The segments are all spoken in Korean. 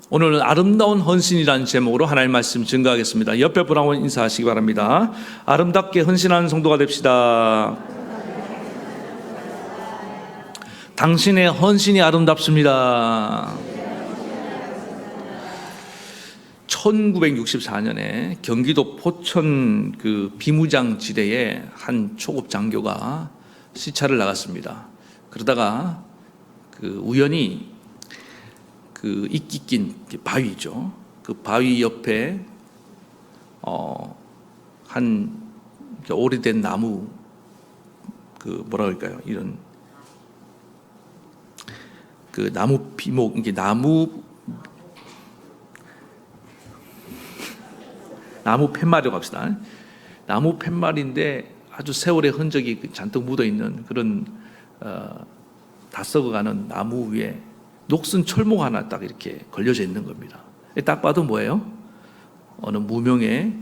오늘은 아름다운 헌신이라는 제목으로 하나님의 말씀 증거하겠습니다. 옆에 분하고 인사하시기 바랍니다. 아름답게 헌신하는 성도가 됩시다. 당신의 헌신이 아름답습니다. 1964년에 경기도 포천 비무장 지대에 한 초급 장교가 시찰을 나갔습니다. 그러다가 우연히 이끼 낀 바위죠. 그 바위 옆에 한 오래된 나무 뭐라 그럴까요? 이런 나무 비목, 이게 나무 팻말이라고 합시다. 나무 팻말인데 아주 세월의 흔적이 잔뜩 묻어 있는 그런 다 썩어가는 나무 위에 녹슨 철목 하나 딱 이렇게 걸려져 있는 겁니다. 딱 봐도 뭐예요? 어느 무명의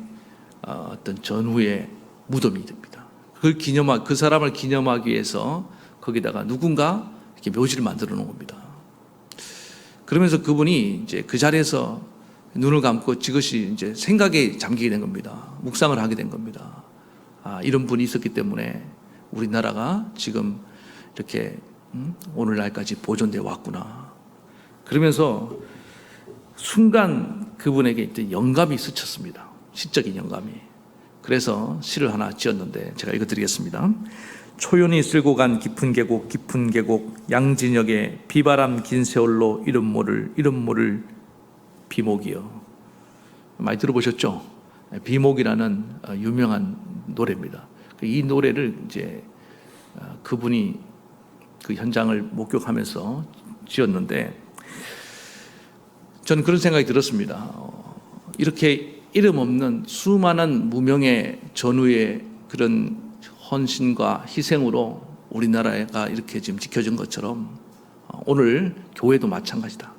어떤 전후의 무덤이 됩니다. 그 사람을 기념하기 위해서 거기다가 누군가 이렇게 묘지를 만들어 놓은 겁니다. 그러면서 그분이 이제 그 자리에서 눈을 감고 지그시 이제 생각에 잠기게 된 겁니다. 묵상을 하게 된 겁니다. 이런 분이 있었기 때문에 우리나라가 지금 이렇게 오늘날까지 보존되어 왔구나. 그러면서 순간 그분에게 영감이 스쳤습니다. 시적인 영감이. 그래서 시를 하나 지었는데 제가 읽어드리겠습니다. 초연이 쓸고 간 깊은 계곡 양진역에 비바람 긴 세월로 이름 모를 비목이요. 많이 들어보셨죠? 비목이라는 유명한 노래입니다. 이 노래를 이제 그분이 그 현장을 목격하면서 지었는데 저는 그런 생각이 들었습니다. 이렇게 이름 없는 수많은 무명의 전후의 그런 헌신과 희생으로 우리나라가 이렇게 지금 지켜진 것처럼 오늘 교회도 마찬가지다.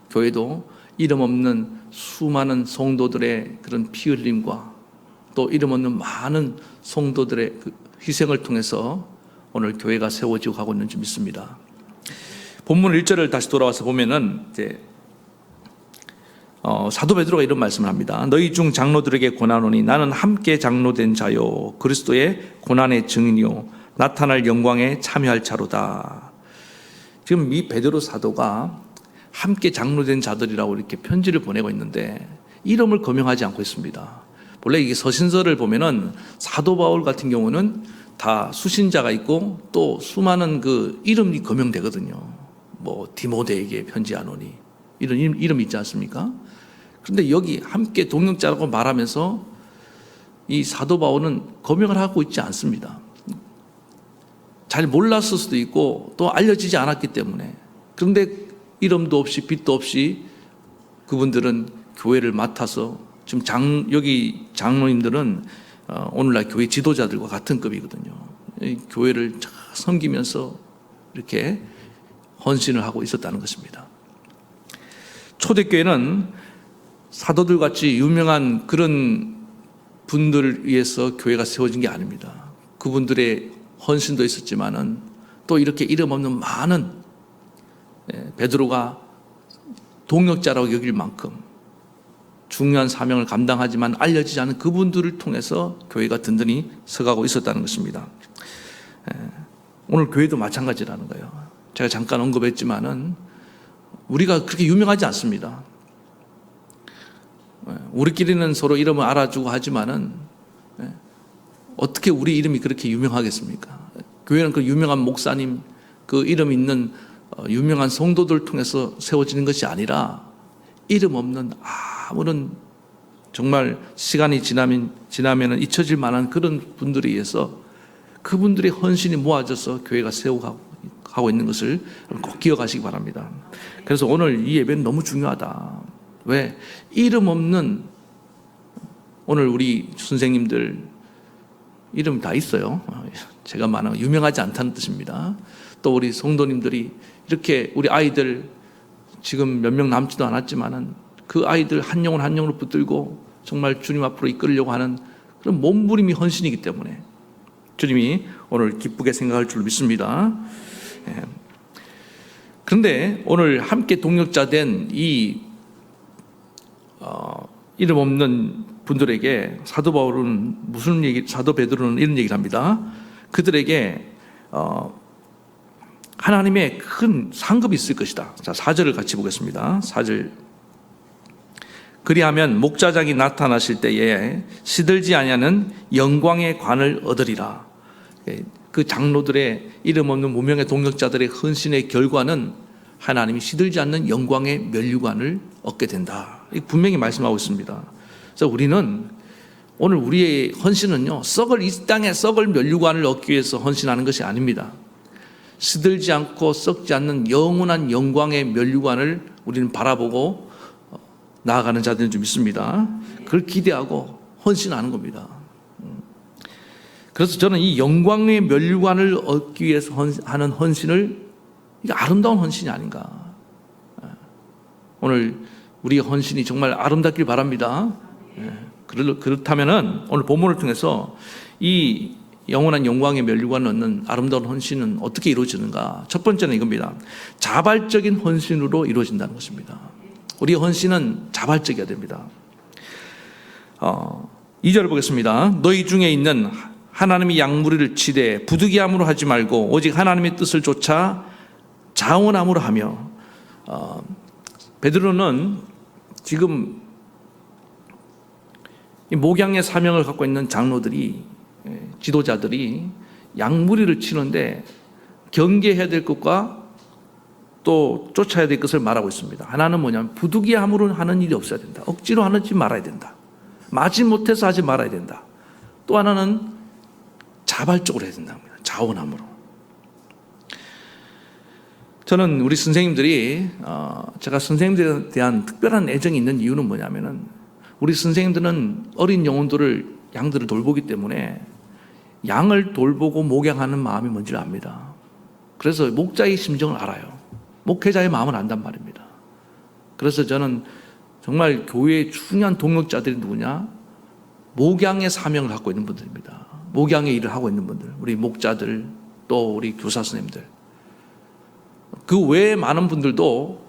교회도 이름 없는 수많은 성도들의 그런 피 흘림과 또 이름 없는 많은 성도들의 그 희생을 통해서 오늘 교회가 세워지고 가고 있는 줄 믿습니다. 본문 1절을 다시 돌아와서 보면은 이제 사도 베드로가 이런 말씀을 합니다. 너희 중 장로들에게 권하노니 나는 함께 장로된 자요 그리스도의 고난의 증인이요 나타날 영광에 참여할 자로다. 지금 이 베드로 사도가 함께 장로된 자들이라고 이렇게 편지를 보내고 있는데 이름을 거명하지 않고 있습니다. 원래 이게 서신서를 보면은 사도 바울 같은 경우는 다 수신자가 있고 또 수많은 그 이름이 거명되거든요. 뭐 디모데에게 편지하노니 이런 이름이 있지 않습니까? 그런데 여기 함께 동역자라고 말하면서 이 사도 바울은 거명을 하고 있지 않습니다. 잘 몰랐을 수도 있고 또 알려지지 않았기 때문에. 그런데 이름도 없이 빛도 없이 그분들은 교회를 맡아서 지금 여기 장로님들은 오늘날 교회 지도자들과 같은 급이거든요. 교회를 섬기면서 이렇게 헌신을 하고 있었다는 것입니다. 초대교회는 사도들 같이 유명한 그런 분들을 위해서 교회가 세워진 게 아닙니다. 그분들의 헌신도 있었지만은 또 이렇게 이름 없는 많은 베드로가 동역자라고 여길 만큼 중요한 사명을 감당하지만 알려지지 않은 그분들을 통해서 교회가 든든히 서가고 있었다는 것입니다. 오늘 교회도 마찬가지라는 거예요. 제가 잠깐 언급했지만은 우리가 그렇게 유명하지 않습니다. 우리끼리는 서로 이름을 알아주고 하지만은 어떻게 우리 이름이 그렇게 유명하겠습니까? 교회는 그 유명한 목사님, 그 이름 있는 유명한 성도들 통해서 세워지는 것이 아니라 이름 없는 아무런 정말 시간이 지나면은 잊혀질 만한 그런 분들에 의해서 그분들의 헌신이 모아져서 교회가 세워가고 있는 것을 꼭 기억하시기 바랍니다. 그래서 오늘 이 예배는 너무 중요하다. 왜? 이름 없는 오늘 우리 선생님들 이름 다 있어요. 제가 말하는 유명하지 않다는 뜻입니다. 또 우리 성도님들이 이렇게 우리 아이들 지금 몇 명 남지도 않았지만은 그 아이들 한 영혼 한 영혼을 붙들고 정말 주님 앞으로 이끌려고 하는 그런 몸부림이 헌신이기 때문에 주님이 오늘 기쁘게 생각할 줄 믿습니다. 그런데 오늘 함께 동역자 된 이 이름 없는 분들에게 사도 바울은 사도 베드로는 이런 얘기를 합니다. 그들에게 하나님의 큰 상급이 있을 것이다. 자, 4절을 같이 보겠습니다. 4절. 그리하면 목자장이 나타나실 때에 시들지 아니하는 영광의 관을 얻으리라. 그 장로들의 이름 없는 무명의 동역자들의 헌신의 결과는 하나님이 시들지 않는 영광의 면류관을 얻게 된다. 분명히 말씀하고 있습니다. 그래서 우리는 오늘 우리의 헌신은요, 이 땅에 썩을 면류관을 얻기 위해서 헌신하는 것이 아닙니다. 시들지 않고 썩지 않는 영원한 영광의 면류관을 우리는 바라보고 나아가는 자들인 줄 믿습니다. 그걸 기대하고 헌신하는 겁니다. 그래서 저는 이 영광의 면류관을 얻기 위해서 하는 헌신을, 이게 아름다운 헌신이 아닌가. 오늘 우리의 헌신이 정말 아름답길 바랍니다. 그렇다면은 오늘 본문을 통해서 이 영원한 영광의 면류관을 얻는 아름다운 헌신은 어떻게 이루어지는가? 첫 번째는 이겁니다. 자발적인 헌신으로 이루어진다는 것입니다. 우리의 헌신은 자발적이어야 됩니다. 2절을 보겠습니다. 너희 중에 있는 하나님이 양무리를 치되 부득이함으로 하지 말고 오직 하나님의 뜻을 좇아 자원함으로 하며. 베드로는 지금 이 목양의 사명을 갖고 있는 장로들이, 지도자들이 양무리를 치는데 경계해야 될 것과 또 쫓아야 될 것을 말하고 있습니다. 하나는 뭐냐면 부득이함으로 하는 일이 없어야 된다. 억지로 하지 말아야 된다. 마지못해서 하지 말아야 된다. 또 하나는 자발적으로 해야 된다는 겁니다. 자원함으로. 저는 우리 선생님들이, 제가 선생님들에 대한 특별한 애정이 있는 이유는 뭐냐면은 우리 선생님들은 어린 영혼들을, 양들을 돌보기 때문에 양을 돌보고 목양하는 마음이 뭔지를 압니다. 그래서 목자의 심정을 알아요. 목회자의 마음을 안단 말입니다. 그래서 저는 정말 교회의 중요한 동역자들이 누구냐? 목양의 사명을 갖고 있는 분들입니다. 목양의 일을 하고 있는 분들, 우리 목자들, 또 우리 교사 선생님들. 그 외에 많은 분들도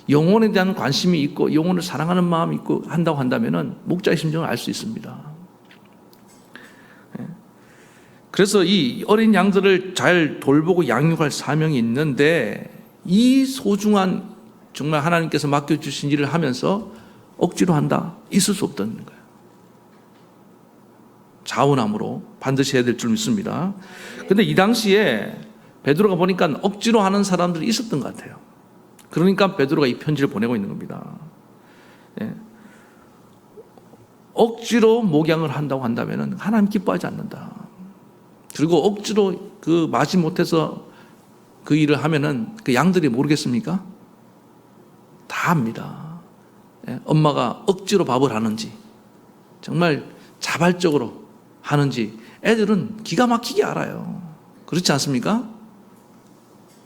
영혼에 대한 관심이 있고 영혼을 사랑하는 마음이 있고 한다고 한다면은 목자의 심정을 알 수 있습니다. 그래서 이 어린 양들을 잘 돌보고 양육할 사명이 있는데 이 소중한, 정말 하나님께서 맡겨주신 일을 하면서 억지로 한다? 있을 수 없다는 거예요. 자원함으로 반드시 해야 될 줄 믿습니다. 그런데 이 당시에 베드로가 보니까 억지로 하는 사람들이 있었던 것 같아요. 그러니까 베드로가 이 편지를 보내고 있는 겁니다. 억지로 목양을 한다고 한다면 하나님 기뻐하지 않는다. 그리고 억지로 그 마지못해서 그 일을 하면은 그 양들이 모르겠습니까? 다 압니다. 엄마가 억지로 밥을 하는지, 정말 자발적으로 하는지 애들은 기가 막히게 알아요. 그렇지 않습니까?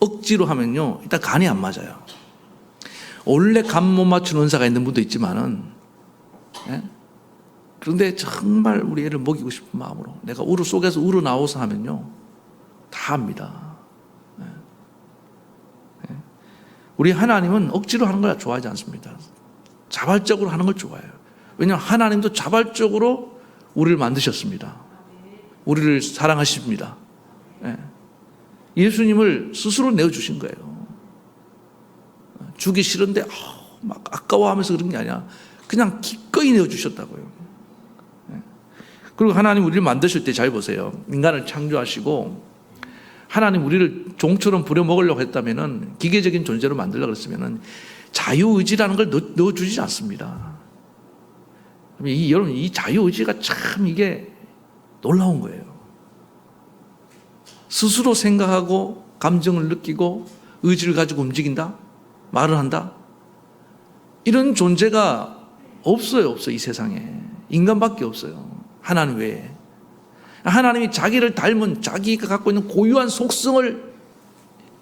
억지로 하면요, 일단 간이 안 맞아요. 원래 간 못 맞추는 은사가 있는 분도 있지만은, 그런데 정말 우리 애를 먹이고 싶은 마음으로 내가 우루 속에서 우러 나와서 하면요, 다 합니다. 우리 하나님은 억지로 하는 걸 좋아하지 않습니다. 자발적으로 하는 걸 좋아해요. 왜냐하면 하나님도 자발적으로 우리를 만드셨습니다. 우리를 사랑하십니다. 예수님을 스스로 내어주신 거예요. 주기 싫은데 막 아까워하면서 그런 게 아니라 그냥 기꺼이 내어주셨다고요. 그리고 하나님 우리를 만드실 때 잘 보세요. 인간을 창조하시고 하나님 우리를 종처럼 부려먹으려고 했다면은, 기계적인 존재로 만들려고 했으면은 자유의지라는 걸 넣어주지 않습니다. 여러분, 이 자유의지가 참 이게 놀라운 거예요. 스스로 생각하고 감정을 느끼고 의지를 가지고 움직인다? 말을 한다? 이런 존재가 없어요. 이 세상에. 인간밖에 없어요. 하나님 외에. 하나님이 자기를 닮은, 자기가 갖고 있는 고유한 속성을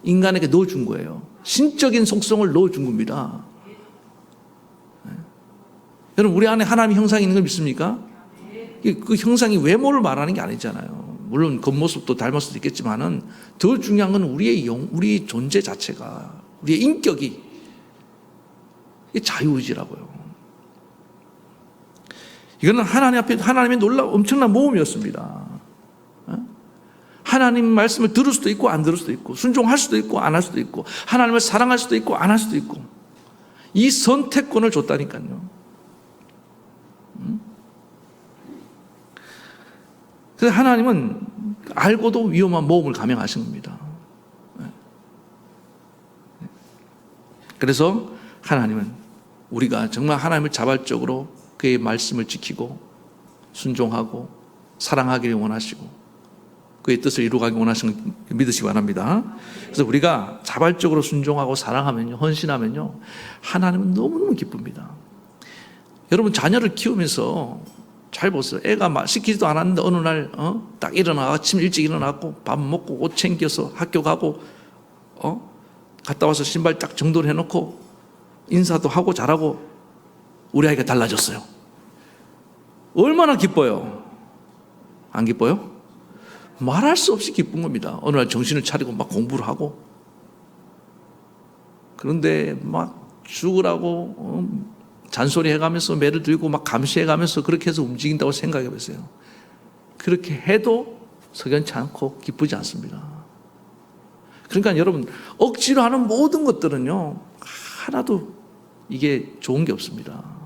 인간에게 넣어준 거예요. 신적인 속성을 넣어준 겁니다. 여러분, 우리 안에 하나님의 형상이 있는 걸 믿습니까? 그 형상이 외모를 말하는 게 아니잖아요. 물론 겉모습도 닮을 수도 있겠지만은 더 중요한 건 우리의 존재 자체가 우리의 인격이. 이게 자유의지라고요. 이거는 하나님 앞에 하나님의 엄청난 모험이었습니다. 하나님 말씀을 들을 수도 있고 안 들을 수도 있고, 순종할 수도 있고 안 할 수도 있고, 하나님을 사랑할 수도 있고 안 할 수도 있고, 이 선택권을 줬다니까요. 그래서 하나님은 알고도 위험한 모험을 감행하신 겁니다. 그래서 하나님은 우리가 정말 하나님을 자발적으로 그의 말씀을 지키고 순종하고 사랑하기를 원하시고 그의 뜻을 이루어가기 원하시는 걸 믿으시기 바랍니다. 그래서 우리가 자발적으로 순종하고 사랑하면요, 헌신하면요, 하나님은 너무너무 기쁩니다. 여러분 자녀를 키우면서 잘 보세요. 애가 시키지도 않았는데 어느 날 딱 일어나 아침 일찍 일어나고 밥 먹고 옷 챙겨서 학교 가고 갔다 와서 신발 딱 정돈을 해놓고 인사도 하고 잘하고 우리 아이가 달라졌어요. 얼마나 기뻐요? 안 기뻐요? 말할 수 없이 기쁜 겁니다. 어느 날 정신을 차리고 막 공부를 하고, 그런데 막 죽으라고 잔소리 해가면서 매를 들고 막 감시해가면서 그렇게 해서 움직인다고 생각해 보세요. 그렇게 해도 석연치 않고 기쁘지 않습니다. 그러니까 여러분, 억지로 하는 모든 것들은요, 하나도 이게 좋은 게 없습니다.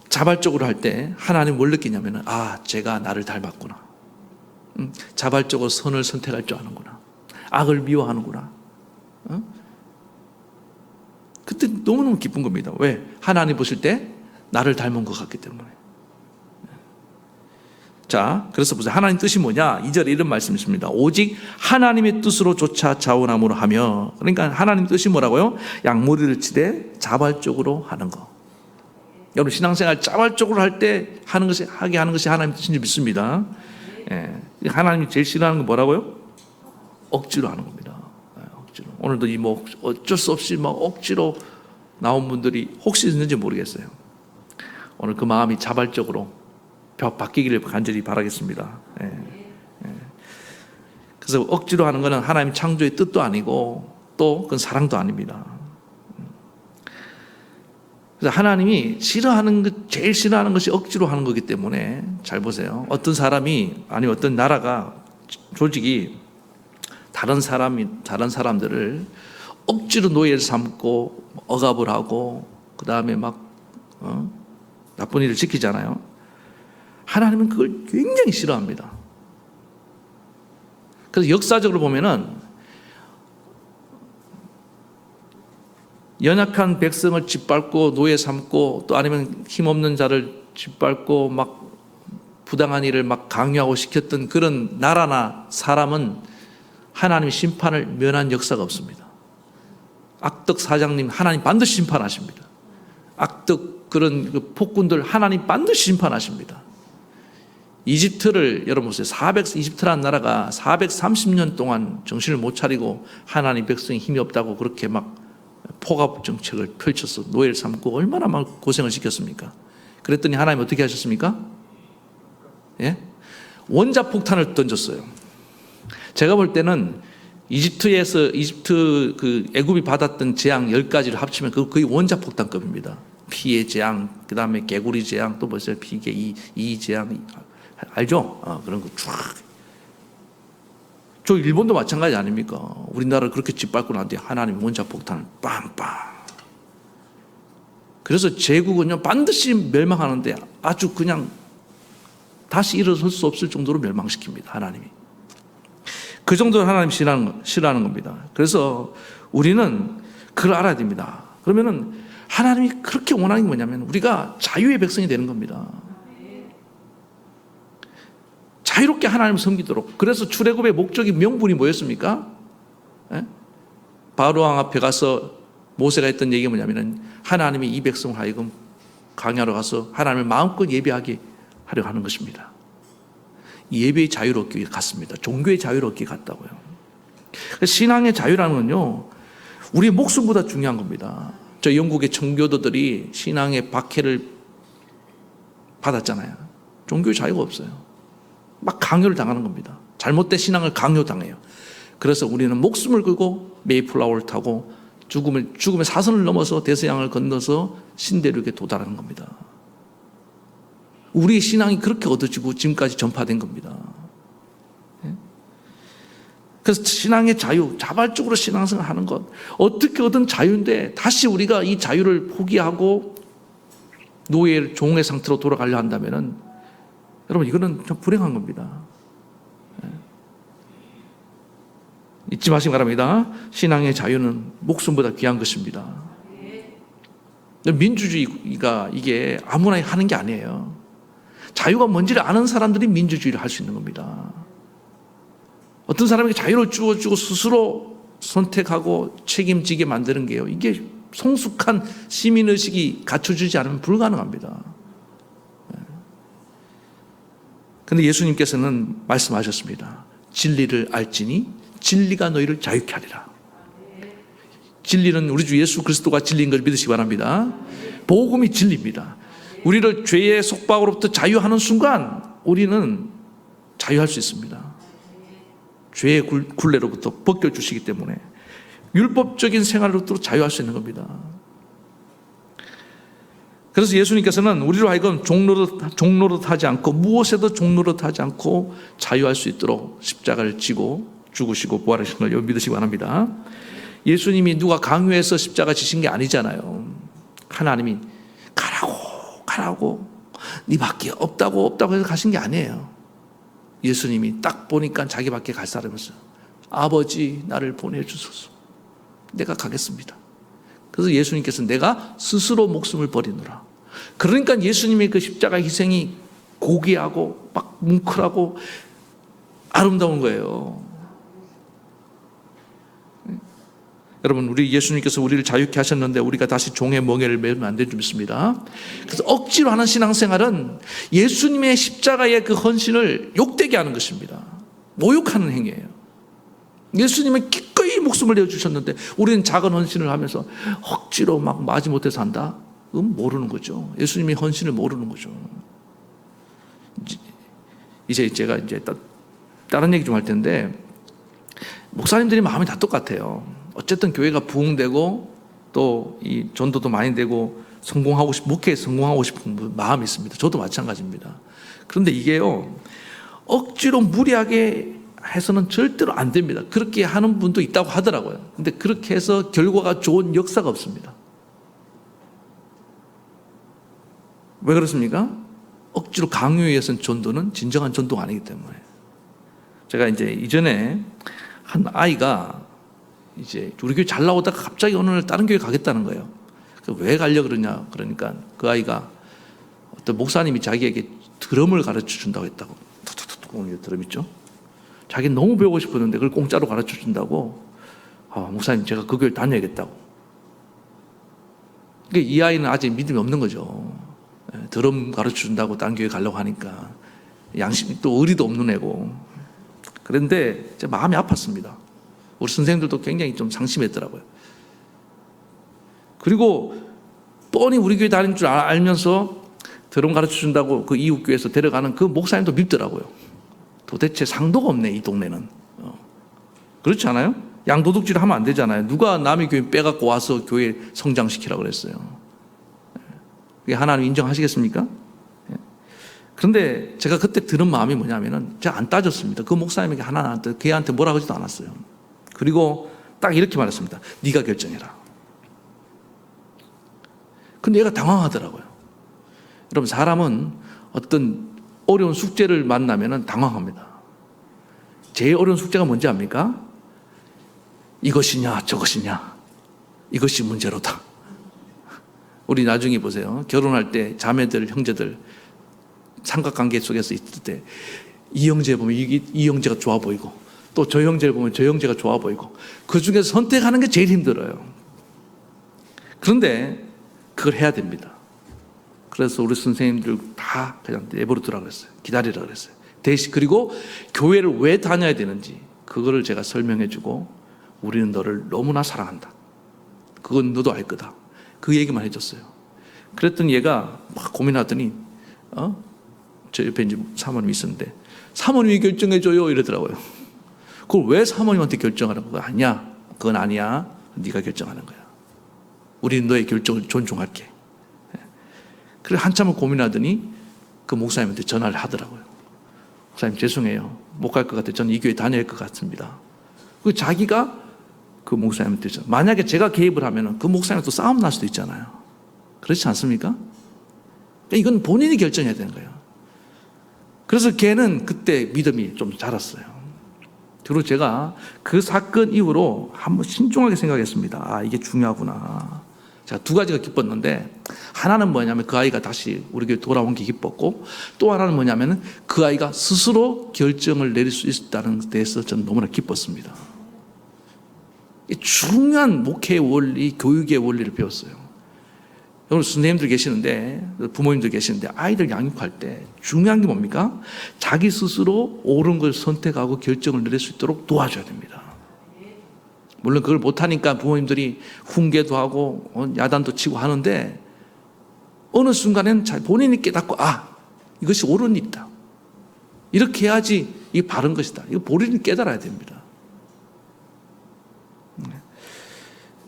자발적으로 할 때 하나님 뭘 느끼냐면, 제가 나를 닮았구나. 자발적으로 선을 선택할 줄 아는구나. 악을 미워하는구나. 그때 너무너무 기쁜 겁니다. 왜? 하나님 보실 때 나를 닮은 것 같기 때문에. 자, 그래서 보세요. 하나님 뜻이 뭐냐? 2절에 이런 말씀이 있습니다. 오직 하나님의 뜻으로 조차 자원함으로 하며, 그러니까 하나님 뜻이 뭐라고요? 양무리를 치되 자발적으로 하는 거. 여러분 신앙생활 자발적으로 할 때 하게 하는 것이 하나님 뜻인지 믿습니다. 하나님이 제일 싫어하는 건 뭐라고요? 억지로 하는 겁니다. 억지로. 오늘도 어쩔 수 없이 억지로 나온 분들이 혹시 있는지 모르겠어요. 오늘 그 마음이 자발적으로 바뀌기를 간절히 바라겠습니다. 그래서 억지로 하는 것은 하나님 창조의 뜻도 아니고 또 그건 사랑도 아닙니다. 그래서 하나님이 제일 싫어하는 것이 억지로 하는 거기 때문에 잘 보세요. 어떤 사람이, 아니 어떤 나라가 솔직히 다른 사람들을 억지로 노예를 삼고 억압을 하고 그 다음에 나쁜 일을 시키잖아요. 하나님은 그걸 굉장히 싫어합니다. 그래서 역사적으로 보면은 연약한 백성을 짓밟고 노예 삼고 또 아니면 힘없는 자를 짓밟고 부당한 일을 강요하고 시켰던 그런 나라나 사람은 하나님의 심판을 면한 역사가 없습니다. 악덕 사장님 하나님 반드시 심판하십니다. 악덕 그런 폭군들 하나님 반드시 심판하십니다. 이집트를 여러분 보세요. 이집트라는 나라가 430년 동안 정신을 못 차리고 하나님 백성이 힘이 없다고 그렇게 포갑 정책을 펼쳐서 노예를 삼고 얼마나 고생을 시켰습니까? 그랬더니 하나님 어떻게 하셨습니까? 원자폭탄을 던졌어요. 제가 볼 때는 이집트 애굽이 받았던 재앙 10가지를 합치면 그거 거의 원자폭탄급입니다. 피의 재앙, 그 다음에 개구리 재앙, 또 뭐였어요? 피계 이 재앙, 알죠? 그런 거 쫙. 저 일본도 마찬가지 아닙니까? 우리나라를 그렇게 짓밟고 난 뒤에 하나님 원자폭탄을 빵빵. 그래서 제국은요 반드시 멸망하는데 아주 그냥 다시 일어설 수 없을 정도로 멸망시킵니다. 하나님이. 그 정도로 하나님 싫어하는 겁니다. 그래서 우리는 그걸 알아야 됩니다. 그러면은 하나님이 그렇게 원하는 게 뭐냐면 우리가 자유의 백성이 되는 겁니다. 자유롭게 하나님을 섬기도록. 그래서 출애굽의 목적이 명분이 뭐였습니까? 바로 왕 앞에 가서 모세가 했던 얘기가 뭐냐면 하나님이 이 백성을 하여금 강야로 가서 하나님을 마음껏 예배하게 하려 하는 것입니다. 예배의 자유를 얻기 같습니다. 종교의 자유를 얻기 같다고요. 신앙의 자유라는 건요 우리의 목숨보다 중요한 겁니다. 저 영국의 청교도들이 신앙의 박해를 받았잖아요. 종교의 자유가 없어요. 강요를 당하는 겁니다. 잘못된 신앙을 강요당해요. 그래서 우리는 목숨을 걸고 메이플라워를 타고 죽음의 사선을 넘어서 대서양을 건너서 신대륙에 도달하는 겁니다. 우리의 신앙이 그렇게 얻어지고 지금까지 전파된 겁니다. 그래서 신앙의 자유, 자발적으로 신앙생활 하는 것, 어떻게 얻은 자유인데 다시 우리가 이 자유를 포기하고 노예의 종의 상태로 돌아가려 한다면은 여러분 이거는 좀 불행한 겁니다. 잊지 마시기 바랍니다. 신앙의 자유는 목숨보다 귀한 것입니다. 민주주의가 이게 아무나 하는 게 아니에요. 자유가 뭔지를 아는 사람들이 민주주의를 할 수 있는 겁니다. 어떤 사람에게 자유를 주어주고 스스로 선택하고 책임지게 만드는 게요, 이게 성숙한 시민의식이 갖춰주지 않으면 불가능합니다. 그런데 예수님께서는 말씀하셨습니다. 진리를 알지니 진리가 너희를 자유케 하리라. 진리는 우리 주 예수 그리스도가 진리인 걸 믿으시기 바랍니다. 복음이 진리입니다. 우리를 죄의 속박으로부터 자유하는 순간 우리는 자유할 수 있습니다. 죄의 굴레로부터 벗겨주시기 때문에 율법적인 생활로부터 자유할 수 있는 겁니다. 그래서 예수님께서는 우리로 하여금 종노릇 하지 않고 무엇에도 종노릇 하지 않고 자유할 수 있도록 십자가를 지고 죽으시고 부활하신 걸 믿으시기 바랍니다. 예수님이 누가 강요해서 십자가 지신 게 아니잖아요. 하나님이 가라고 네 밖에 없다고 해서 가신 게 아니에요. 예수님이 딱 보니까 자기밖에 갈 사람이 없어요. 아버지 나를 보내주소서. 내가 가겠습니다. 그래서 예수님께서 내가 스스로 목숨을 버리노라. 그러니까 예수님의 그 십자가 희생이 고귀하고 막 뭉클하고 아름다운 거예요. 여러분, 우리 예수님께서 우리를 자유케 하셨는데 우리가 다시 종의 멍에를 매면 안 되는 줄 믿습니다. 그래서 억지로 하는 신앙생활은 예수님의 십자가의 그 헌신을 욕되게 하는 것입니다. 모욕하는 행위예요. 예수님은 기꺼이 목숨을 내어주셨는데 우리는 작은 헌신을 하면서 억지로 막 마지못해서 한다? 모르는 거죠. 예수님의 헌신을 모르는 거죠. 이제 제가 다른 얘기 좀 할 텐데, 목사님들이 마음이 다 똑같아요. 어쨌든 교회가 부흥되고 또 이 전도도 많이 되고 목회에 성공하고 싶은 마음이 있습니다. 저도 마찬가지입니다. 그런데 이게요, 억지로 무리하게 해서는 절대로 안 됩니다. 그렇게 하는 분도 있다고 하더라고요. 근데 그렇게 해서 결과가 좋은 역사가 없습니다. 왜 그렇습니까? 억지로 강요에 의해서는 전도는 진정한 전도가 아니기 때문에. 제가 이제 이전에 한 아이가 이제 우리 교회 잘 나오다가 갑자기 어느 날 다른 교회 가겠다는 거예요. 왜 가려 그러냐? 그러니까 그 아이가 어떤 목사님이 자기에게 드럼을 가르쳐 준다고 했다고. 툭툭툭 드럼 있죠? 자기는 너무 배우고 싶었는데 그걸 공짜로 가르쳐 준다고. 목사님 제가 그 교회 다녀야겠다고. 그러니까 이 아이는 아직 믿음이 없는 거죠. 드럼 가르쳐 준다고 다른 교회 가려고 하니까 양심 또 의리도 없는 애고. 그런데 제 마음이 아팠습니다. 우리 선생님들도 굉장히 좀 상심했더라고요. 그리고 뻔히 우리 교회 다니는 줄 알면서 드럼 가르쳐 준다고 그 이웃 교회에서 데려가는 그 목사님도 밉더라고요. 도대체 상도가 없네 이 동네는. 그렇지 않아요? 양도둑질 하면 안 되잖아요. 누가 남의 교회 빼갖고 와서 교회 성장시키라고 그랬어요. 그게 하나님 인정하시겠습니까? 그런데 제가 그때 들은 마음이 뭐냐면은 제가 안 따졌습니다. 그 목사님에게 하나한테 걔한테 뭐라 하지도 않았어요. 그리고 딱 이렇게 말했습니다. 네가 결정해라. 근데 얘가 당황하더라고요. 여러분, 사람은 어떤 어려운 숙제를 만나면 당황합니다. 제일 어려운 숙제가 뭔지 압니까? 이것이냐 저것이냐, 이것이 문제로다. 우리 나중에 보세요. 결혼할 때 자매들 형제들 삼각관계 속에서 있을 때 이 형제 보면 이 형제가 좋아 보이고 또 저 형제를 보면 저 형제가 좋아 보이고 그 중에서 선택하는 게 제일 힘들어요. 그런데 그걸 해야 됩니다. 그래서 우리 선생님들 다 그냥 내버려 두라고 그랬어요. 기다리라 그랬어요. 대신 그리고 교회를 왜 다녀야 되는지 그거를 제가 설명해 주고 우리는 너를 너무나 사랑한다. 그건 너도 알 거다. 그 얘기만 해줬어요. 그랬더니 얘가 막 고민하더니 저 옆에 이제 사모님이 있었는데 사모님이 결정해줘요 이러더라고요. 그걸 왜 사모님한테 결정하라고? 아니야, 그건 아니야. 네가 결정하는 거야. 우리는 너의 결정을 존중할게. 그래서 한참을 고민하더니 그 목사님한테 전화를 하더라고요. 목사님 죄송해요. 못 갈 것 같아요. 저는 이 교회 다녀야 할 것 같습니다. 그 자기가 그 목사님한테 만약에 제가 개입을 하면 그 목사님과 또 싸움 날 수도 있잖아요. 그렇지 않습니까? 이건 본인이 결정해야 되는 거예요. 그래서 걔는 그때 믿음이 좀 자랐어요. 그리고 제가 그 사건 이후로 한번 신중하게 생각했습니다. 아, 이게 중요하구나. 제가 두 가지가 기뻤는데, 하나는 뭐냐면 그 아이가 다시 우리 교회 돌아온 게 기뻤고, 또 하나는 뭐냐면 그 아이가 스스로 결정을 내릴 수 있다는 데서 저는 너무나 기뻤습니다. 중요한 목회의 원리, 교육의 원리를 배웠어요. 여러분 선생님들 계시는데, 부모님들 계시는데 아이들 양육할 때 중요한 게 뭡니까? 자기 스스로 옳은 걸 선택하고 결정을 내릴 수 있도록 도와줘야 됩니다. 물론 그걸 못하니까 부모님들이 훈계도 하고 야단도 치고 하는데, 어느 순간에는 본인이 깨닫고 이것이 옳은 일이다, 이렇게 해야지 이게 바른 것이다, 이거 본인이 깨달아야 됩니다.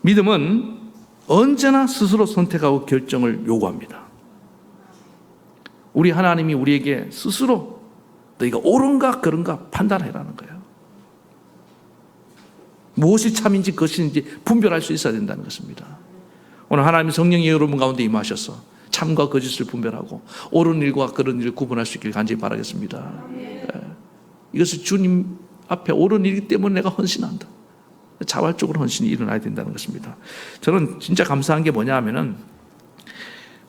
믿음은 언제나 스스로 선택하고 결정을 요구합니다. 우리 하나님이 우리에게 스스로 너희가 옳은가 그른가 판단해라는 거예요. 무엇이 참인지 것인지 분별할 수 있어야 된다는 것입니다. 오늘 하나님의 성령이 여러분 가운데 임하셔서 참과 거짓을 분별하고 옳은 일과 그런 일을 구분할 수 있길 간절히 바라겠습니다. 이것은 주님 앞에 옳은 일이기 때문에 내가 헌신한다, 자발적으로 헌신이 일어나야 된다는 것입니다. 저는 진짜 감사한 게 뭐냐 하면은,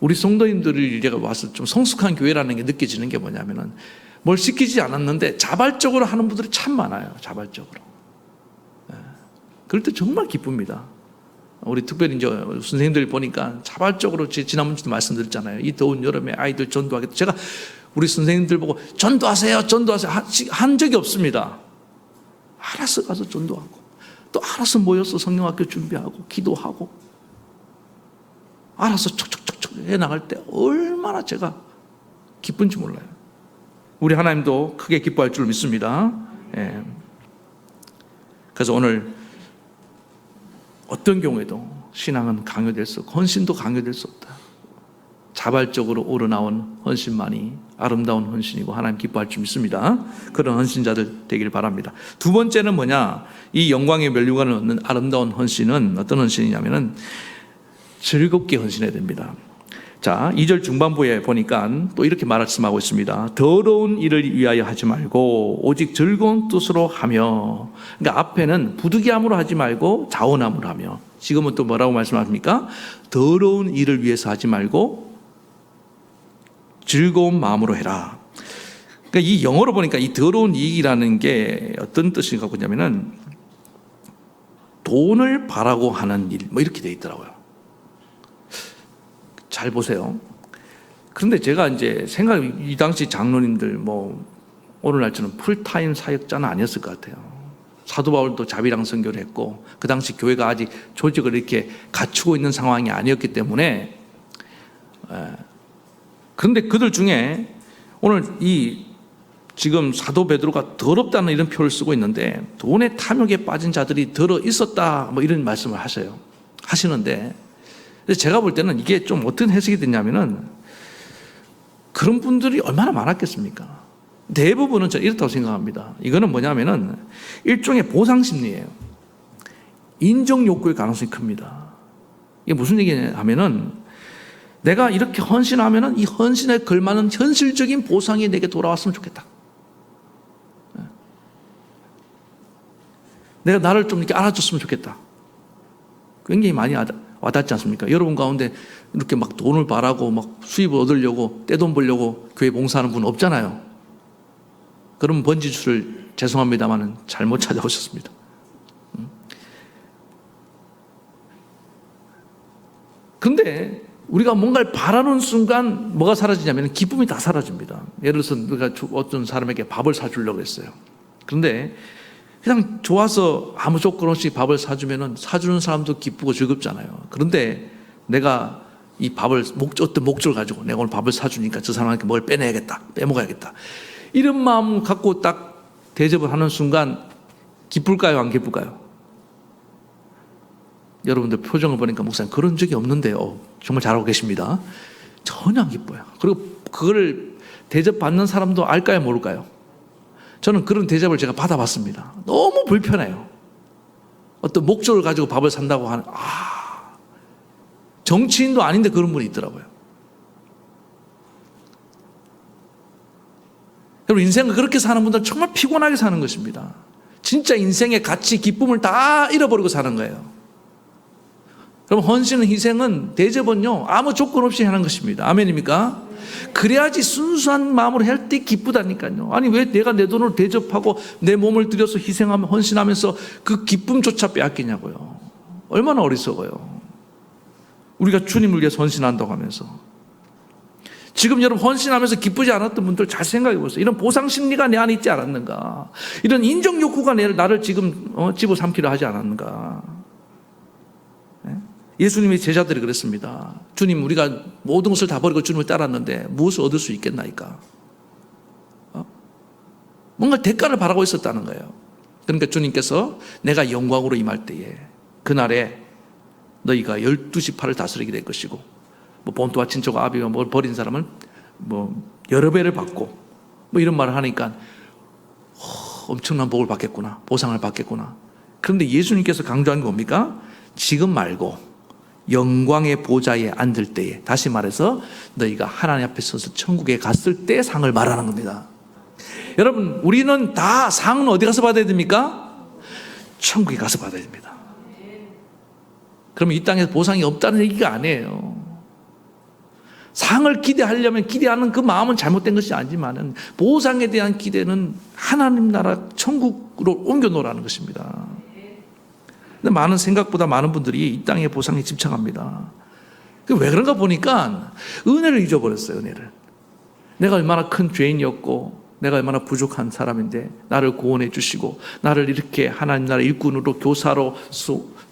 우리 성도님들이 제가 와서 좀 성숙한 교회라는 게 느껴지는 게 뭐냐면은, 뭘 시키지 않았는데 자발적으로 하는 분들이 참 많아요. 자발적으로. 그럴 때 정말 기쁩니다. 우리 특별히 이제 선생님들 보니까 자발적으로, 지난번에도 말씀드렸잖아요. 이 더운 여름에 아이들 전도하겠다. 제가 우리 선생님들 보고 전도하세요, 전도하세요 한 적이 없습니다. 알아서 가서 전도하고, 또 알아서 모여서 성령학교 준비하고 기도하고, 알아서 척척척척 해나갈 때 얼마나 제가 기쁜지 몰라요. 우리 하나님도 크게 기뻐할 줄 믿습니다. 그래서 오늘 어떤 경우에도 신앙은 강요될 수 없고 헌신도 강요될 수 없다. 자발적으로 우러나온 헌신만이 아름다운 헌신이고 하나님 기뻐할 줄 믿습니다. 그런 헌신자들 되기를 바랍니다. 두 번째는 뭐냐? 이 영광의 면류관을 얻는 아름다운 헌신은 어떤 헌신이냐면은 즐겁게 헌신해야 됩니다. 자, 2절 중반부에 보니까 또 이렇게 말씀하고 있습니다. 더러운 일을 위하여 하지 말고 오직 즐거운 뜻으로 하며. 그러니까 앞에는 부득이함으로 하지 말고 자원함으로 하며, 지금은 또 뭐라고 말씀하십니까? 더러운 일을 위해서 하지 말고 즐거운 마음으로 해라. 그러니까 이 영어로 보니까 이 더러운 이익이라는 게 어떤 뜻이 갖고 있냐면은 돈을 바라고 하는 일, 뭐 이렇게 돼 있더라고요. 잘 보세요. 그런데 제가 이제 이 당시 장로님들 오늘날처럼 풀타임 사역자는 아니었을 것 같아요. 사도 바울도 자비랑 선교를 했고, 그 당시 교회가 아직 조직을 이렇게 갖추고 있는 상황이 아니었기 때문에, 그런데 그들 중에 오늘 지금 사도 베드로가 더럽다는 이런 표현을 쓰고 있는데, 돈의 탐욕에 빠진 자들이 더러 있었다, 이런 말씀을 하시는데, 제가 볼 때는 이게 좀 어떤 해석이 됐냐면은, 그런 분들이 얼마나 많았겠습니까? 대부분은 저는 이렇다고 생각합니다. 이거는 뭐냐면은 일종의 보상심리예요. 인정욕구의 가능성이 큽니다. 이게 무슨 얘기냐 하면은, 내가 이렇게 헌신하면은 이 헌신에 걸맞는 현실적인 보상이 내게 돌아왔으면 좋겠다. 내가 나를 좀 이렇게 알아줬으면 좋겠다. 굉장히 많이 와닿지 않습니까? 여러분 가운데 이렇게 막 돈을 바라고 수입을 얻으려고 떼돈 벌려고 교회 봉사하는 분 없잖아요. 그럼 번지수를 죄송합니다만 잘못 찾아오셨습니다. 그런데 우리가 뭔가를 바라는 순간 뭐가 사라지냐면 기쁨이 다 사라집니다. 예를 들어서 우리가 어떤 사람에게 밥을 사주려고 했어요. 그런데 그냥 좋아서 아무 조건 없이 밥을 사주면은 사주는 사람도 기쁘고 즐겁잖아요. 그런데 내가 이 밥을 어떤 목적을 가지고 내가 오늘 밥을 사주니까 저 사람한테 뭘 빼내야겠다, 빼먹어야겠다, 이런 마음 갖고 딱 대접을 하는 순간 기쁠까요? 안 기쁠까요? 여러분들 표정을 보니까 목사님 그런 적이 없는데요. 정말 잘하고 계십니다. 전혀 안 기뻐요. 그리고 그걸 대접받는 사람도 알까요? 모를까요? 저는 그런 대접을 제가 받아봤습니다. 너무 불편해요. 어떤 목적을 가지고 밥을 산다고 하는, 정치인도 아닌데 그런 분이 있더라고요. 여러분, 인생을 그렇게 사는 분들은 정말 피곤하게 사는 것입니다. 진짜 인생의 가치, 기쁨을 다 잃어버리고 사는 거예요. 여러분, 헌신은, 희생은, 대접은요, 아무 조건 없이 하는 것입니다. 아멘입니까? 그래야지 순수한 마음으로 할 때 기쁘다니까요. 아니, 왜 내가 내 돈을 대접하고 내 몸을 들여서 희생하며 헌신하면서 그 기쁨조차 빼앗기냐고요. 얼마나 어리석어요. 우리가 주님을 위해서 헌신한다고 하면서. 지금 여러분 헌신하면서 기쁘지 않았던 분들 잘 생각해 보세요. 이런 보상 심리가 내 안에 있지 않았는가? 이런 인정 욕구가 나를 지금 집어삼키려 하지 않았는가? 예수님의 제자들이 그랬습니다. 주님, 우리가 모든 것을 다 버리고 주님을 따랐는데 무엇을 얻을 수 있겠나이까? 뭔가 대가를 바라고 있었다는 거예요. 그러니까 주님께서 내가 영광으로 임할 때에 그날에 너희가 12지파를 다스리게 될 것이고, 뭐 본토와 친척과 아비와 뭘 버린 사람은 뭐 여러 배를 받고, 뭐 이런 말을 하니까 엄청난 복을 받겠구나, 보상을 받겠구나. 그런데 예수님께서 강조한 게 뭡니까? 지금 말고 영광의 보좌에 앉을 때에, 다시 말해서 너희가 하나님 앞에 서서 천국에 갔을 때 상을 말하는 겁니다. 여러분, 우리는 다 상은 어디 가서 받아야 됩니까? 천국에 가서 받아야 됩니다. 그러면 이 땅에서 보상이 없다는 얘기가 아니에요. 상을 기대하려면 기대하는 그 마음은 잘못된 것이 아니지만 보상에 대한 기대는 하나님 나라 천국으로 옮겨놓으라는 것입니다. 근데 생각보다 많은 분들이 이 땅의 보상에 집착합니다. 왜 그런가 보니까 은혜를 잊어버렸어요. 은혜를. 내가 얼마나 큰 죄인이었고 내가 얼마나 부족한 사람인데 나를 구원해 주시고 나를 이렇게 하나님 나라 일꾼으로, 교사로,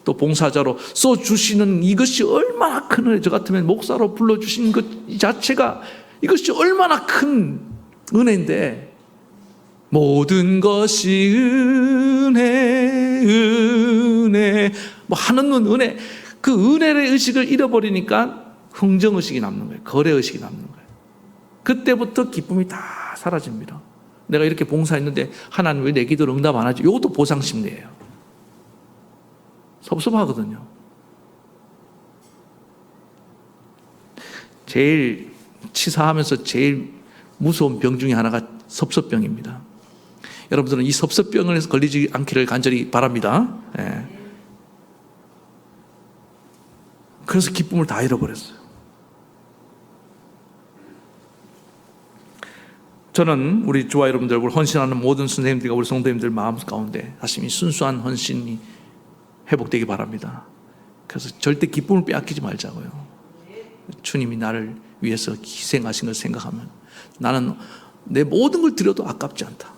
또 봉사자로 써주시는 이것이 얼마나 큰 은혜. 저 같으면 목사로 불러주신 것 자체가 이것이 얼마나 큰 은혜인데, 모든 것이 은혜 뭐 하는 은혜, 그 은혜의 의식을 잃어버리니까 흥정의식이 남는 거예요. 거래의식이 남는 거예요. 그때부터 기쁨이 다 사라집니다. 내가 이렇게 봉사했는데 하나님 왜 내 기도를 응답 안 하지? 이것도 보상심리예요. 섭섭하거든요. 제일 치사하면서 제일 무서운 병 중에 하나가 섭섭병입니다. 여러분들은 이 섭섭병을 걸리지 않기를 간절히 바랍니다. 예. 그래서 기쁨을 다 잃어버렸어요. 저는 우리 주와 여러분들, 우리 헌신하는 모든 선생님들과 우리 성도님들 마음 가운데 다시 이 순수한 헌신이 회복되기 바랍니다. 그래서 절대 기쁨을 빼앗기지 말자고요. 주님이 나를 위해서 희생하신 걸 생각하면 나는 내 모든 걸 드려도 아깝지 않다.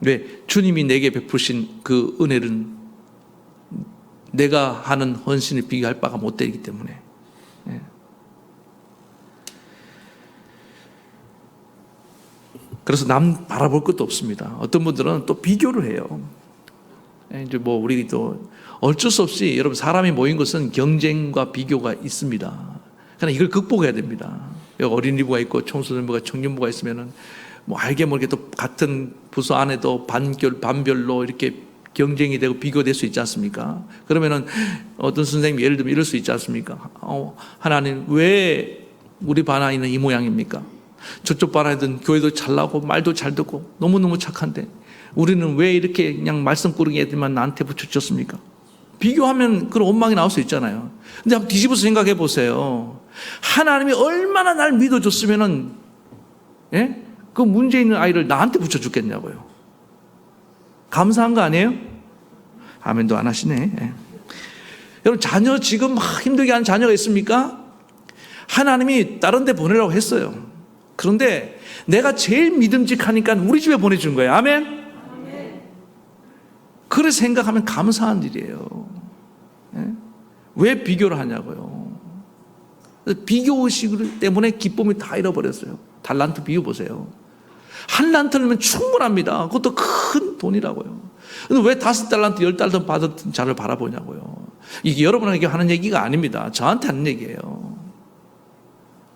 왜? 주님이 내게 베푸신 그 은혜는 내가 하는 헌신에 비교할 바가 못 되기 때문에. 그래서 남 바라볼 것도 없습니다. 어떤 분들은 또 비교를 해요. 이제 뭐 우리 또 어쩔 수 없이, 여러분, 사람이 모인 것은 경쟁과 비교가 있습니다. 그러나 이걸 극복해야 됩니다. 여기 어린이부가 있고 청소년부가, 청년부가 있으면은 뭐 알게 모르게 또 같은 부서 안에도 반별로 이렇게 경쟁이 되고 비교될 수 있지 않습니까? 그러면은 어떤 선생님이 예를 들면 이럴 수 있지 않습니까? 하나님, 왜 우리 반 아이는 이 모양입니까? 저쪽 반 아이들은 교회도 잘 나오고 말도 잘 듣고 너무너무 착한데 우리는 왜 이렇게 그냥 말썽꾸러기 애들만 나한테 붙여줬습니까? 비교하면 그런 원망이 나올 수 있잖아요. 근데 한번 뒤집어서 생각해 보세요. 하나님이 얼마나 날 믿어줬으면은, 예? 그 문제 있는 아이를 나한테 붙여줬겠냐고요. 감사한 거 아니에요? 아멘도 안 하시네. 예. 여러분, 자녀 지금 막 힘들게 하는 자녀가 있습니까? 하나님이 다른 데 보내라고 했어요. 그런데 내가 제일 믿음직하니까 우리 집에 보내준 거예요. 아멘? 그래 생각하면 감사한 일이에요. 예? 왜 비교를 하냐고요. 비교의식 때문에 기쁨이 다 잃어버렸어요. 달란트 비유 보세요. 한 란트면 충분합니다. 그것도 큰 돈이라고요. 근데 왜 5달란트, 10달란트 받은 자를 바라보냐고요. 이게 여러분에게 하는 얘기가 아닙니다. 저한테 하는 얘기예요.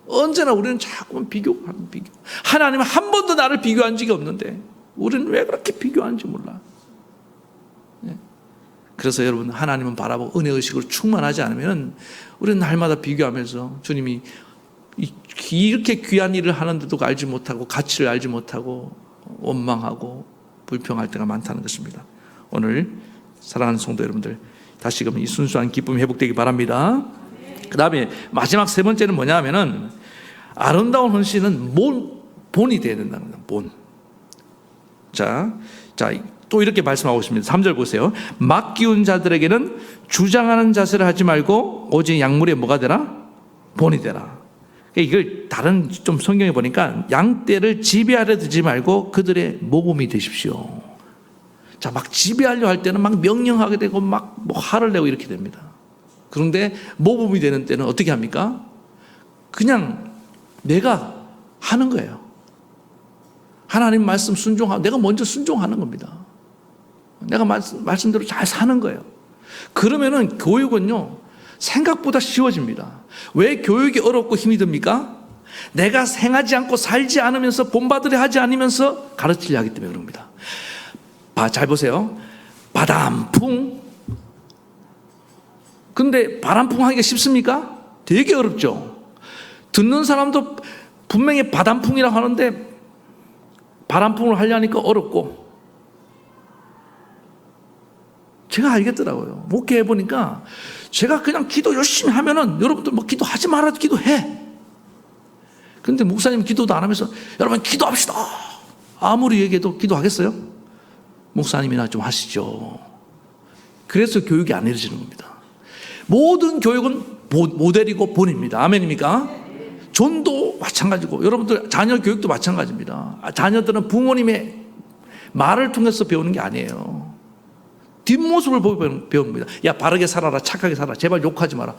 언제나 우리는 자꾸만 비교하는 비교. 하나님은 한 번도 나를 비교한 적이 없는데 우리는 왜 그렇게 비교하는지 몰라. 그래서 여러분, 하나님은 바라보고 은혜의식으로 충만하지 않으면 우리는 날마다 비교하면서 주님이 이렇게 귀한 일을 하는데도 알지 못하고 가치를 알지 못하고 원망하고 불평할 때가 많다는 것입니다. 오늘 사랑하는 성도 여러분들, 다시금 이 순수한 기쁨이 회복되기 바랍니다. 그 다음에 마지막 세 번째는 뭐냐 하면은 아름다운 헌신은 본이 되어야 된다는 겁니다. 본. 자, 또 이렇게 말씀하고 있습니다. 3절 보세요. 막 기운 자들에게는 주장하는 자세를 하지 말고 오직 약물에 뭐가 되라? 본이 되라. 이걸 다른 좀 성경에 보니까 양떼를 지배하려 들지 말고 그들의 모범이 되십시오. 자, 막 지배하려 할 때는 막 명령하게 되고 막 뭐 화를 내고 이렇게 됩니다. 그런데 모범이 되는 때는 어떻게 합니까? 그냥 내가 하는 거예요. 하나님 말씀 순종하고 내가 먼저 순종하는 겁니다. 내가 말씀대로 잘 사는 거예요. 그러면은 교육은요, 생각보다 쉬워집니다. 왜 교육이 어렵고 힘이 듭니까? 내가 행하지 않고 살지 않으면서 본받으려 하지 않으면서 가르치려 하기 때문에 그럽니다. 잘 보세요. 바람풍. 근데 바람풍 하기가 쉽습니까? 되게 어렵죠. 듣는 사람도 분명히 바람풍이라고 하는데 바람풍을 하려니까 어렵고, 제가 알겠더라고요. 목회해 보니까 제가 그냥 기도 열심히 하면은 여러분들 뭐 기도하지 말아도 기도해. 근데 목사님 기도도 안 하면서 여러분 기도합시다 아무리 얘기해도 기도하겠어요? 목사님이나 좀 하시죠. 그래서 교육이 안 이루어지는 겁니다. 모든 교육은 모델이고 본입니다. 아멘입니까? 전도 마찬가지고 여러분들 자녀 교육도 마찬가지입니다. 자녀들은 부모님의 말을 통해서 배우는 게 아니에요. 뒷모습을 보고 배우는 겁니다. 야, 바르게 살아라, 착하게 살아라, 제발 욕하지 마라.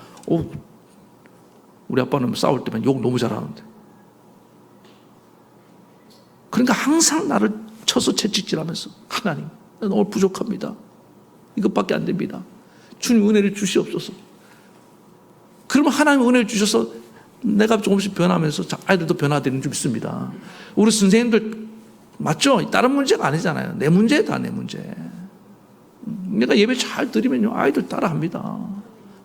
우리 아빠는 싸울 때면 욕 너무 잘하는데. 그러니까 항상 나를 쳐서 채찍질하면서 하나님, 나 너무 부족합니다. 이것밖에 안 됩니다. 주님 은혜를 주시옵소서. 그러면 하나님 은혜를 주셔서 내가 조금씩 변하면서 아이들도 변화되는 줄 믿습니다. 우리 선생님들 맞죠? 다른 문제가 아니잖아요. 내 문제다, 내 문제. 내가 예배 잘 드리면요, 아이들 따라합니다.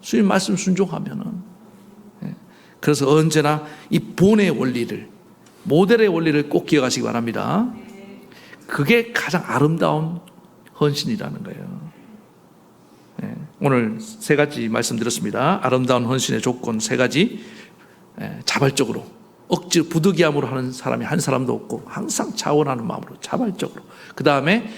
주님 말씀 순종하면은. 그래서 언제나 이 본의 원리를, 모델의 원리를 꼭 기억하시기 바랍니다. 그게 가장 아름다운 헌신이라는 거예요. 오늘 세 가지 말씀드렸습니다. 아름다운 헌신의 조건 세 가지. 자발적으로, 억지로 부득이함으로 하는 사람이 한 사람도 없고 항상 자원하는 마음으로 자발적으로. 그 다음에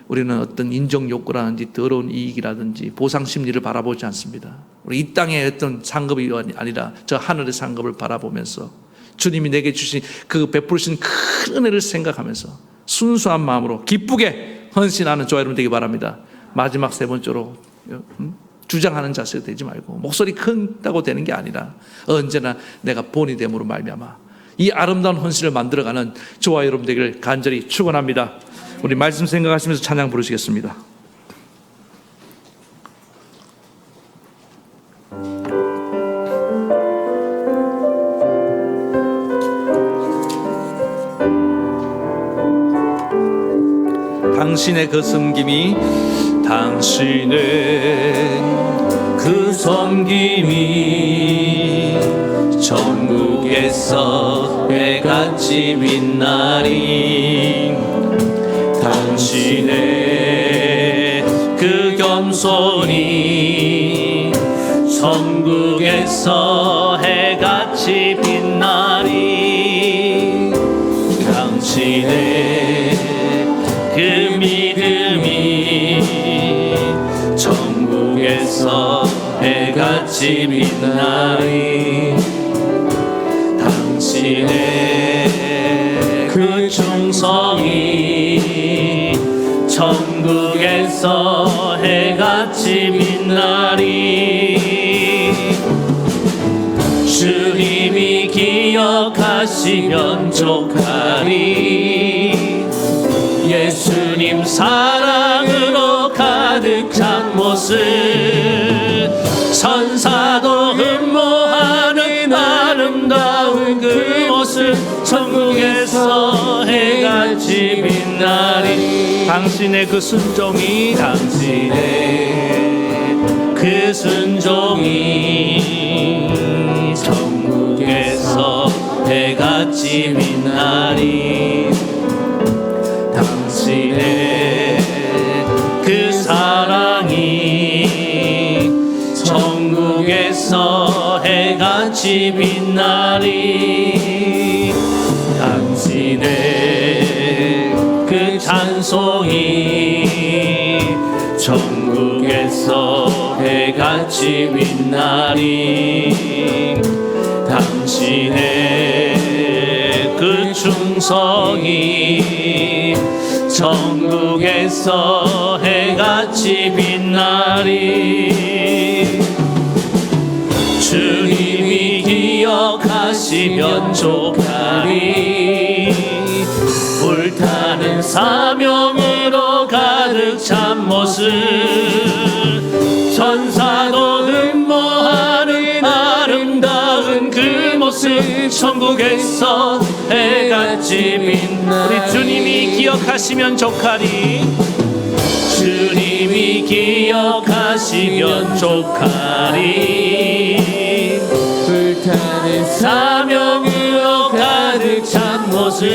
우리는 어떤 인정 욕구라든지 더러운 이익이라든지 보상 심리를 바라보지 않습니다. 우리 이 땅의 어떤 상급이 아니라 저 하늘의 상급을 바라보면서 주님이 내게 주신 그 베푸신 큰 은혜를 생각하면서 순수한 마음으로 기쁘게 헌신하는 저와 여러분 되기 바랍니다. 마지막 세 번째로 주장하는 자세가 되지 말고 목소리 큰다고 되는 게 아니라 언제나 내가 본이 됨으로 말미암아 이 아름다운 헌신을 만들어가는 저와 여러분 되기를 간절히 축원합니다. 우리 말씀 생각하시면서 찬양 부르시겠습니다. 당신의 그 섬김이, 당신의 그 섬김이 천국에서 해같이 빛나리. 당신의 그 겸손이 천국에서 해같이 빛나리. 당신의 그 믿음이 천국에서 해같이 빛나리. 당신의 그 충성이 천국에서 해같이 빛나리. 주님이 기억하시면 족하리. 하나님 사랑으로 가득 찬 모습, 천사도 흠모하는 아름다운 그 모습, 천국에서 해같이 빛나리. 당신의 그 순종이, 당신의 그 순종이 천국에서 해같이 빛나리. 당신의 그 사랑이 천국에서 해같이 빛나리. 당신의 그 찬송이 천국에서 해같이 빛나리. 당신의 그 충성이 천국에서 해같이 빛나리. 주님이 기억하시면 족하리. 불타는 사명으로 가득 찬 모습, 천사도 흠모하는 아름다운 그 모습, 천국에서 해같이 빛나. 우리 주님이 기억하시면 족하리. 주님이 기억하시면 족하리. 불타는 사명으로 가득 찬 모습,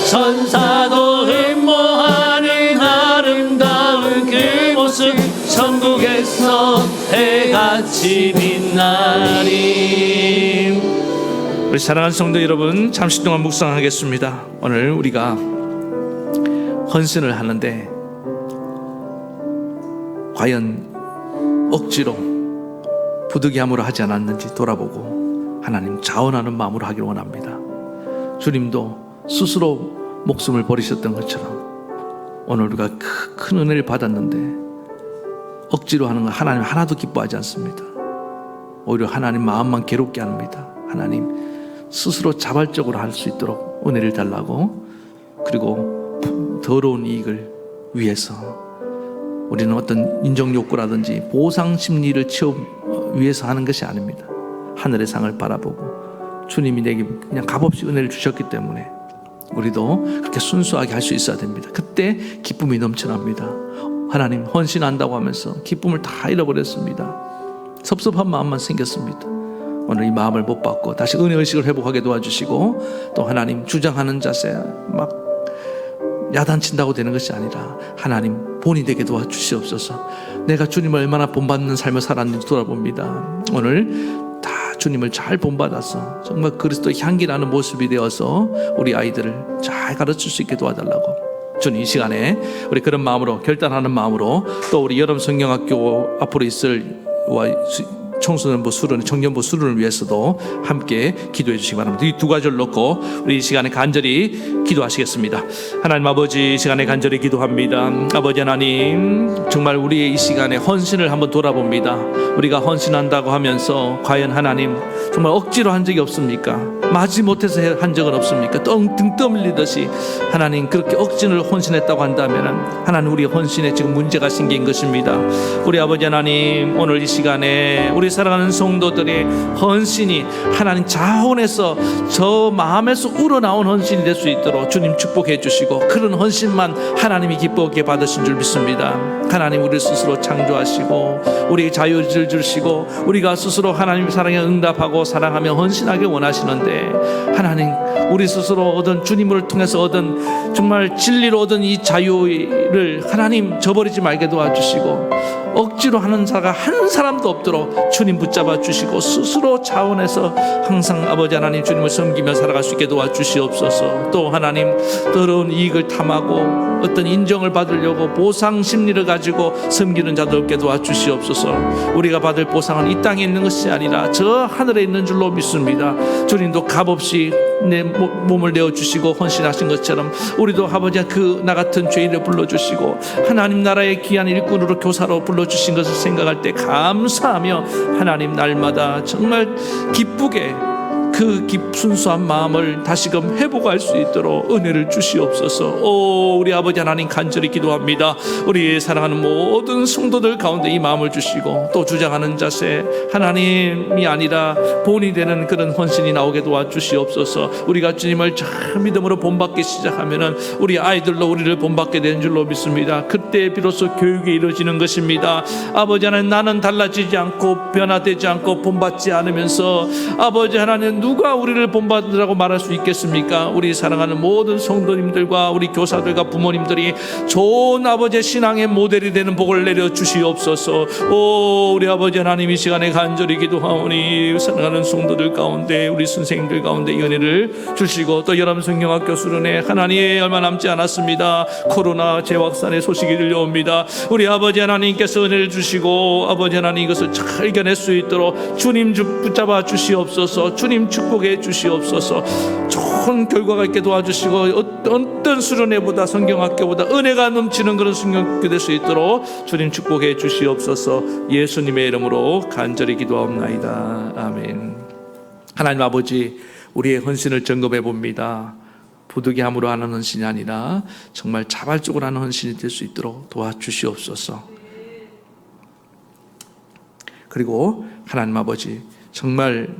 천사도 흠모하는 아름다운 그 모습, 천국에서 해같이 빛나리. 우리 사랑하는 성도 여러분, 잠시 동안 묵상하겠습니다. 오늘 우리가 헌신을 하는데 과연 억지로 부득이함으로 하지 않았는지 돌아보고 하나님 자원하는 마음으로 하기를 원합니다. 주님도 스스로 목숨을 버리셨던 것처럼 오늘 우리가 큰 은혜를 받았는데 억지로 하는 건 하나님 하나도 기뻐하지 않습니다. 오히려 하나님 마음만 괴롭게 합니다. 하나님 스스로 자발적으로 할 수 있도록 은혜를 달라고, 그리고 더러운 이익을 위해서, 우리는 어떤 인정욕구라든지 보상심리를 위해서 하는 것이 아닙니다. 하늘의 상을 바라보고 주님이 내게 그냥 값없이 은혜를 주셨기 때문에 우리도 그렇게 순수하게 할 수 있어야 됩니다. 그때 기쁨이 넘쳐납니다. 하나님 헌신한다고 하면서 기쁨을 다 잃어버렸습니다. 섭섭한 마음만 생겼습니다. 오늘 이 마음을 못 받고 다시 은혜의식을 회복하게 도와주시고, 또 하나님 주장하는 자세 막 야단친다고 되는 것이 아니라 하나님 본이 되게 도와주시옵소서. 내가 주님을 얼마나 본받는 삶을 살았는지 돌아봅니다. 오늘 다 주님을 잘 본받아서 정말 그리스도의 향기 나는 모습이 되어서 우리 아이들을 잘 가르칠 수 있게 도와달라고, 주님 이 시간에 우리 그런 마음으로, 결단하는 마음으로, 또 우리 여름 성경학교 앞으로 있을 청소년부 수련, 청년부 수련을 위해서도 함께 기도해 주시기 바랍니다. 이 두 가지를 놓고 우리 이 시간에 간절히 기도하시겠습니다. 하나님 아버지, 이 시간에 간절히 기도합니다. 아버지 하나님, 정말 우리의 이 시간에 헌신을 한번 돌아봅니다. 우리가 헌신한다고 하면서 과연 하나님 정말 억지로 한 적이 없습니까? 마지못해서 한 적은 없습니까? 등 떠밀리듯이 하나님 그렇게 억지로 헌신했다고 한다면 하나님 우리 헌신에 지금 문제가 생긴 것입니다. 우리 아버지 하나님, 오늘 이 시간에 우리 사랑하는 성도들의 헌신이 하나님 자원에서 저 마음에서 우러나온 헌신이 될 수 있도록 주님 축복해 주시고, 그런 헌신만 하나님이 기쁘게 받으신 줄 믿습니다. 하나님 우리 스스로 창조하시고 우리 자유를 주시고 우리가 스스로 하나님 사랑에 응답하고 사랑하며 헌신하길 원하시는데, 하나님 우리 스스로 얻은, 주님을 통해서 얻은 정말 진리로 얻은 이 자유를 하나님 저버리지 말게 도와주시고, 억지로 하는 자가 한 사람도 없도록 주님 붙잡아 주시고 스스로 자원해서 항상 아버지 하나님 주님을 섬기며 살아갈 수 있게 도와주시옵소서. 또 하나님 더러운 이익을 탐하고 어떤 인정을 받으려고 보상 심리를 가지고 섬기는 자들 없게 도와주시옵소서. 우리가 받을 보상은 이 땅에 있는 것이 아니라 저 하늘에 있는 줄로 믿습니다. 주님도 값없이 내 몸을 내어주시고 헌신하신 것처럼 우리도 아버지 그 나 같은 죄인을 불러주시고 하나님 나라의 귀한 일꾼으로 교사로 불러주신 것을 생각할 때 감사하며 하나님 날마다 정말 기쁘게 그 순수한 마음을 다시금 회복할 수 있도록 은혜를 주시옵소서. 우리 아버지 하나님 간절히 기도합니다. 우리 사랑하는 모든 성도들 가운데 이 마음을 주시고 또 주장하는 자세, 하나님이 아니라 본이 되는 그런 헌신이 나오게 도와주시옵소서. 우리가 주님을 잘 믿음으로 본받기 시작하면은 우리 아이들로 우리를 본받게 되는 줄로 믿습니다. 그때 비로소 교육이 이루어지는 것입니다. 아버지 하나님, 나는 달라지지 않고 변화되지 않고 본받지 않으면서 아버지 하나님, 누가 우리를 본받으라고 말할 수 있겠습니까? 우리 사랑하는 모든 성도님들과 우리 교사들과 부모님들이 좋은 아버지의 신앙의 모델이 되는 복을 내려 주시옵소서. 우리 아버지 하나님, 이 시간에 간절히 기도하오니 사랑하는 성도들 가운데 우리 선생님들 가운데 은혜를 주시고 또 여러분 성경학교 수련회 하나님 얼마 남지 않았습니다. 코로나 재확산의 소식이 들려옵니다. 우리 아버지 하나님께서 은혜를 주시고 아버지 하나님 이것을 잘 이겨낼 수 있도록 주님 붙잡아 주시옵소서. 주님 축복해 주시옵소서. 좋은 결과가 있게 도와주시고 어떤 수련회보다 성경학교보다 은혜가 넘치는 그런 성경학교 될 수 있도록 주님 축복해 주시옵소서. 예수님의 이름으로 간절히 기도하옵나이다. 아멘. 하나님 아버지, 우리의 헌신을 점검해 봅니다. 부득이함으로 하는 헌신이 아니라 정말 자발적으로 하는 헌신이 될 수 있도록 도와주시옵소서. 그리고 하나님 아버지, 정말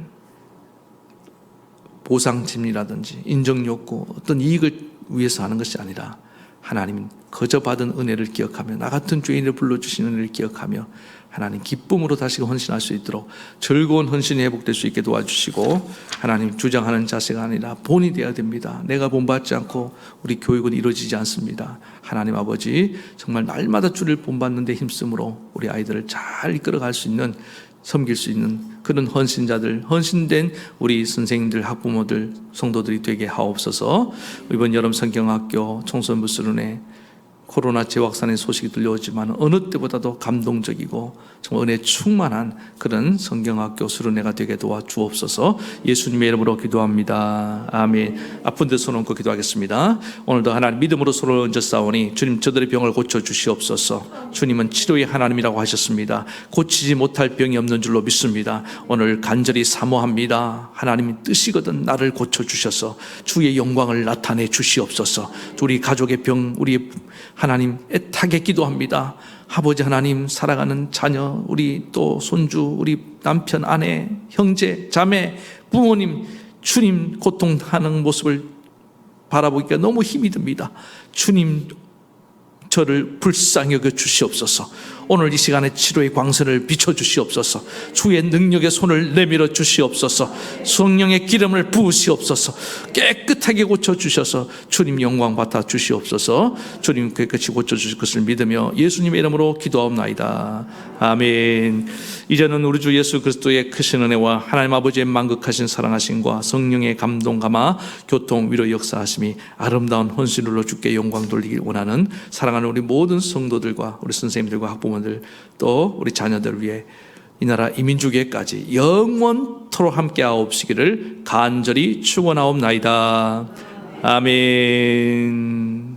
보상심리라든지 인정욕구, 어떤 이익을 위해서 하는 것이 아니라 하나님 거저 받은 은혜를 기억하며 나 같은 죄인을 불러주신 은혜를 기억하며 하나님 기쁨으로 다시 헌신할 수 있도록 즐거운 헌신이 회복될 수 있게 도와주시고 하나님 주장하는 자세가 아니라 본이 되어야 됩니다. 내가 본받지 않고 우리 교육은 이루어지지 않습니다. 하나님 아버지, 정말 날마다 주를 본받는 데 힘쓰므로 우리 아이들을 잘 이끌어갈 수 있는, 섬길 수 있는 그런 헌신자들, 헌신된 우리 선생님들, 학부모들, 성도들이 되게 하옵소서. 이번 여름 성경학교 청소년부 수련회 코로나 재확산의 소식이 들려오지만 어느 때보다도 감동적이고 정말 은혜 충만한 그런 성경학교 수련회가 되게 도와주옵소서. 예수님의 이름으로 기도합니다. 아멘. 아픈 데 손 얹고 기도하겠습니다. 오늘도 하나님 믿음으로 손을 얹어 싸우니 주님 저들의 병을 고쳐주시옵소서. 주님은 치료의 하나님이라고 하셨습니다. 고치지 못할 병이 없는 줄로 믿습니다. 오늘 간절히 사모합니다. 하나님의 뜻이거든 나를 고쳐주셔서 주의 영광을 나타내 주시옵소서. 우리 가족의 병, 우리 하나님 애타게 기도합니다. 아버지 하나님, 살아가는 자녀, 우리 또 손주, 우리 남편, 아내, 형제, 자매, 부모님, 주님 고통하는 모습을 바라보기가 너무 힘이 듭니다. 주님 저를 불쌍히 여겨 주시옵소서. 오늘 이 시간에 치료의 광선을 비춰주시옵소서. 주의 능력의 손을 내밀어 주시옵소서. 성령의 기름을 부으시옵소서. 깨끗하게 고쳐주셔서 주님 영광 받아 주시옵소서. 주님 깨끗이 고쳐주실 것을 믿으며 예수님의 이름으로 기도하옵나이다. 아멘. 이제는 우리 주 예수 그리스도의 크신 은혜와 하나님 아버지의 만극하신 사랑하심과 성령의 감동 감화 교통 위로 역사하심이 아름다운 헌신으로 주께 영광 돌리길 원하는 사랑하는 우리 모든 성도들과 우리 선생님들과 학부모들 또 우리 자녀들을 위해 이 나라 이민주교회까지 영원토록 함께하옵시기를 간절히 축원하옵나이다. 아멘.